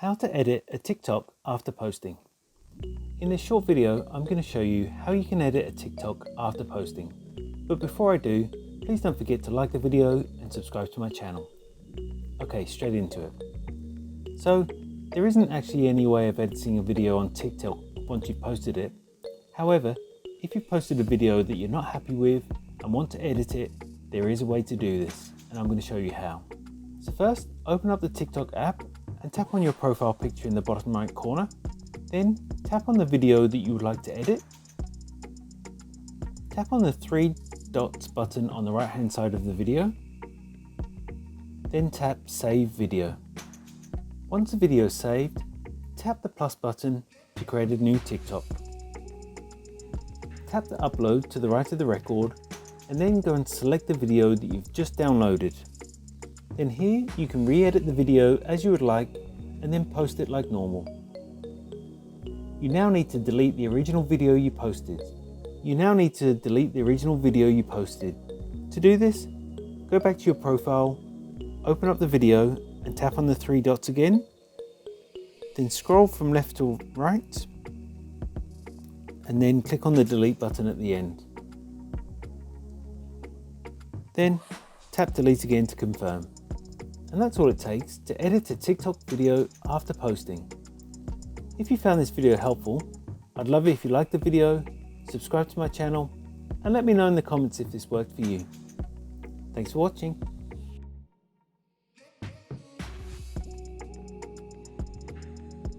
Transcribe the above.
How to edit a TikTok after posting. In this short video, I'm going to show you how you can edit a TikTok after posting. But before I do, please don't forget to like the video and subscribe to my channel. Okay, straight into it. So, there isn't actually any way of editing a video on TikTok once you've posted it. However, if you've posted a video that you're not happy with and want to edit it, there is a way to do this, and I'm going to show you how. So first, open up the TikTok app and tap on your profile picture in the bottom right corner. Then tap on the video that you would like to edit. Tap on the three dots button on the right hand side of the video. Then tap Save Video. Once the video is saved, tap the plus button to create a new TikTok. Tap the upload to the right of the record and then go and select the video that you've just downloaded. Then here you can re-edit the video as you would like and then post it like normal. You now need to delete the original video you posted. To do this, go back to your profile, open up the video and tap on the three dots again. Then scroll from left to right and then click on the delete button at the end. Then tap delete again to confirm. And that's all it takes to edit a TikTok video after posting. If you found this video helpful, I'd love it if you liked the video, subscribe to my channel, and let me know in the comments if this worked for you. Thanks for watching.